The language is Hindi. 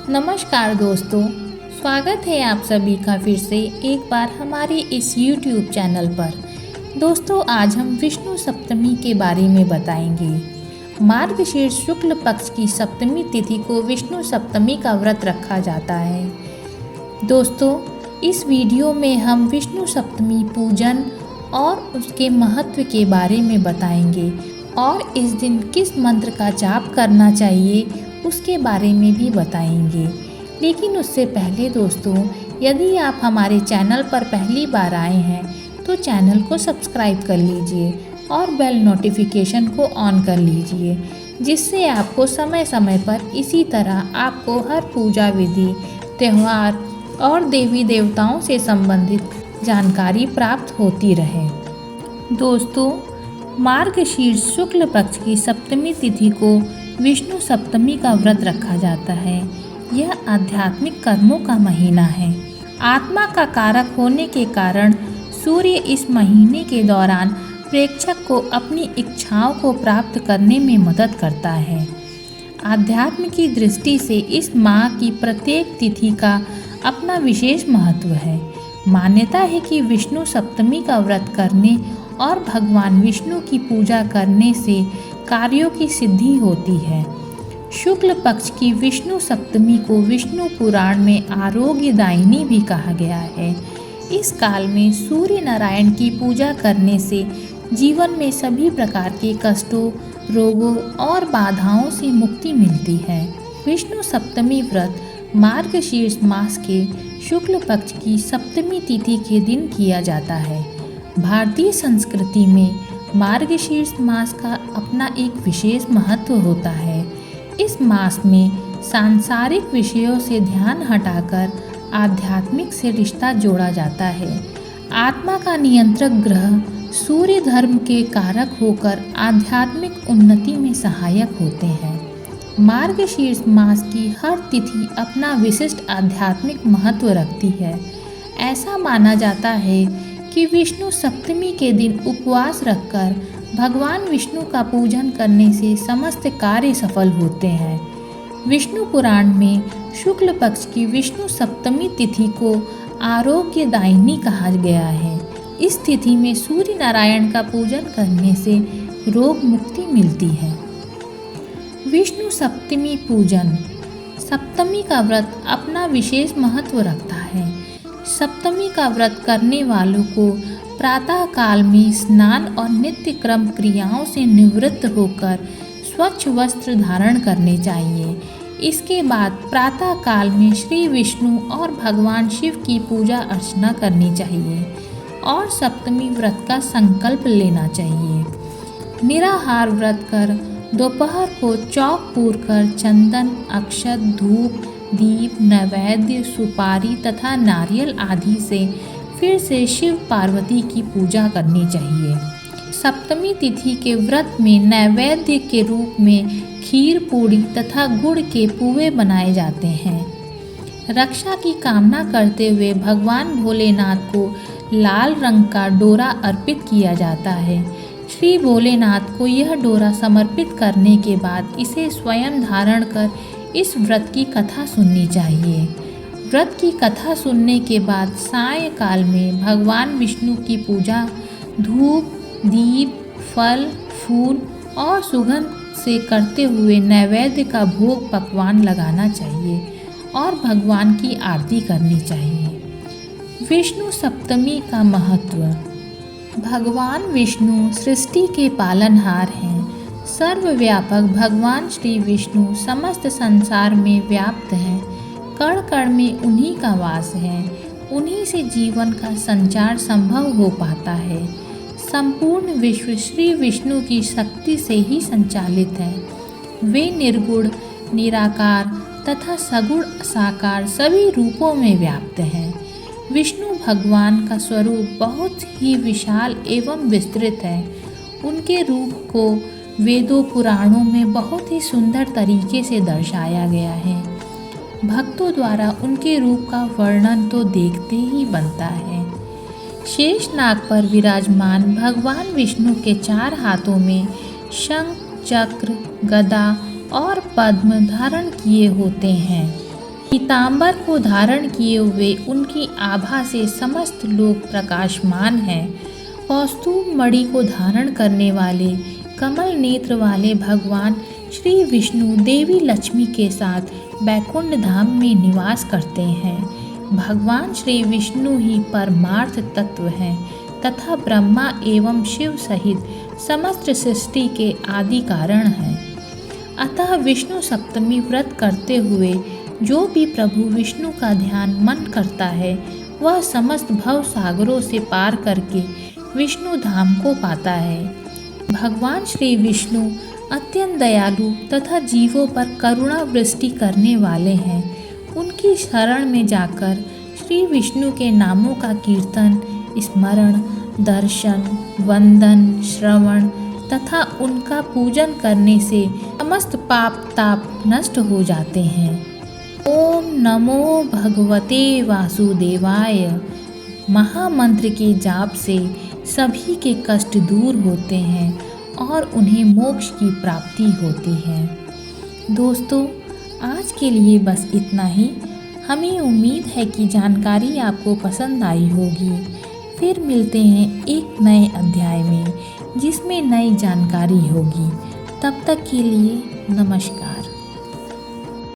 नमस्कार दोस्तों, स्वागत है आप सभी का फिर से एक बार हमारे इस YouTube चैनल पर। दोस्तों, आज हम विष्णु सप्तमी के बारे में बताएंगे। मार्गशीर्ष शुक्ल पक्ष की सप्तमी तिथि को विष्णु सप्तमी का व्रत रखा जाता है। दोस्तों, इस वीडियो में हम विष्णु सप्तमी पूजन और उसके महत्व के बारे में बताएंगे और इस दिन किस मंत्र का जाप करना चाहिए उसके बारे में भी बताएंगे। लेकिन उससे पहले दोस्तों, यदि आप हमारे चैनल पर पहली बार आए हैं तो चैनल को सब्सक्राइब कर लीजिए और बेल नोटिफिकेशन को ऑन कर लीजिए, जिससे आपको समय समय पर इसी तरह आपको हर पूजा विधि, त्यौहार और देवी देवताओं से संबंधित जानकारी प्राप्त होती रहे। दोस्तों, मार्गशीर्ष शुक्ल पक्ष की सप्तमी तिथि को विष्णु सप्तमी का व्रत रखा जाता है। यह आध्यात्मिक कर्मों का महीना है। आत्मा का कारक होने के कारण सूर्य इस महीने के दौरान प्रेक्षक को अपनी इच्छाओं को प्राप्त करने में मदद करता है। आध्यात्म की दृष्टि से इस माह की प्रत्येक तिथि का अपना विशेष महत्व है। मान्यता है कि विष्णु सप्तमी का व्रत करने और भगवान विष्णु की पूजा करने से कार्यों की सिद्धि होती है। शुक्ल पक्ष की विष्णु सप्तमी को विष्णु पुराण में आरोग्यदायिनी भी कहा गया है। इस काल में सूर्य नारायण की पूजा करने से जीवन में सभी प्रकार के कष्टों, रोगों और बाधाओं से मुक्ति मिलती है। विष्णु सप्तमी व्रत मार्गशीर्ष मास के शुक्ल पक्ष की सप्तमी तिथि के दिन किया जाता है। भारतीय संस्कृति में मार्गशीर्ष मास का अपना एक विशेष महत्व होता है। इस मास में सांसारिक विषयों से ध्यान हटाकर आध्यात्मिक से रिश्ता जोड़ा जाता है। आत्मा का नियंत्रक ग्रह सूर्य धर्म के कारक होकर आध्यात्मिक उन्नति में सहायक होते हैं। मार्गशीर्ष मास की हर तिथि अपना विशिष्ट आध्यात्मिक महत्व रखती है। ऐसा माना जाता है कि विष्णु सप्तमी के दिन उपवास रखकर भगवान विष्णु का पूजन करने से समस्त कार्य सफल होते हैं। विष्णु पुराण में शुक्ल पक्ष की विष्णु सप्तमी तिथि को आरोग्यदायिनी कहा गया है। इस तिथि में सूर्य नारायण का पूजन करने से रोग मुक्ति मिलती है। विष्णु सप्तमी पूजन। सप्तमी का व्रत अपना विशेष महत्व रखता है। सप्तमी का व्रत करने वालों को प्रातः काल में स्नान और नित्य क्रम क्रियाओं से निवृत्त होकर स्वच्छ वस्त्र धारण करने चाहिए। इसके बाद प्रातः काल में श्री विष्णु और भगवान शिव की पूजा अर्चना करनी चाहिए और सप्तमी व्रत का संकल्प लेना चाहिए। निराहार व्रत कर दोपहर को चौक पूरकर चंदन, अक्षत, धूप, दीप, नैवेद्य, सुपारी तथा नारियल आदि से फिर से शिव पार्वती की पूजा करनी चाहिए। सप्तमी तिथि के व्रत में नैवेद्य के रूप में खीर, पूड़ी तथा गुड़ के पुए बनाए जाते हैं। रक्षा की कामना करते हुए भगवान भोलेनाथ को लाल रंग का डोरा अर्पित किया जाता है। श्री भोलेनाथ को यह डोरा समर्पित करने के बाद इसे स्वयं धारण कर इस व्रत की कथा सुननी चाहिए। व्रत की कथा सुनने के बाद सायंकाल में भगवान विष्णु की पूजा धूप, दीप, फल, फूल और सुगंध से करते हुए नैवेद्य का भोग पकवान लगाना चाहिए और भगवान की आरती करनी चाहिए। विष्णु सप्तमी का महत्व। भगवान विष्णु सृष्टि के पालनहार हैं। सर्वव्यापक भगवान श्री विष्णु समस्त संसार में व्याप्त हैं। कण कण में उन्हीं का वास है। उन्हीं से जीवन का संचार संभव हो पाता है। संपूर्ण विश्व श्री विष्णु की शक्ति से ही संचालित है। वे निर्गुण, निराकार तथा सगुण साकार सभी रूपों में व्याप्त हैं। विष्णु भगवान का स्वरूप बहुत ही विशाल एवं विस्तृत है। उनके रूप को वेदों पुराणों में बहुत ही सुंदर तरीके से दर्शाया गया है। भक्तों द्वारा उनके रूप का वर्णन तो देखते ही बनता है। शेषनाग पर विराजमान भगवान विष्णु के 4 हाथों में शंख, चक्र, गदा और पद्म धारण किए होते हैं। पीताम्बर को धारण किए हुए उनकी आभा से समस्त लोग प्रकाशमान हैं। कौस्तुभ मणि को धारण करने वाले कमल नेत्र वाले भगवान श्री विष्णु देवी लक्ष्मी के साथ बैकुंठ धाम में निवास करते हैं। भगवान श्री विष्णु ही परमार्थ तत्व हैं तथा ब्रह्मा एवं शिव सहित समस्त सृष्टि के आदि कारण हैं। अतः विष्णु सप्तमी व्रत करते हुए जो भी प्रभु विष्णु का ध्यान मन करता है वह समस्त भव सागरों से पार करके विष्णु धाम को पाता है। भगवान श्री विष्णु अत्यंत दयालु तथा जीवों पर करुणा वृष्टि करने वाले हैं। उनकी शरण में जाकर श्री विष्णु के नामों का कीर्तन, स्मरण, दर्शन, वंदन, श्रवण तथा उनका पूजन करने से समस्त पाप ताप नष्ट हो जाते हैं। ओम नमो भगवते वासुदेवाय महामंत्र के जाप से सभी के कष्ट दूर होते हैं और उन्हें मोक्ष की प्राप्ति होती है। दोस्तों, आज के लिए बस इतना ही। हमें उम्मीद है कि जानकारी आपको पसंद आई होगी। फिर मिलते हैं एक नए अध्याय में जिसमें नई जानकारी होगी। तब तक के लिए नमस्कार।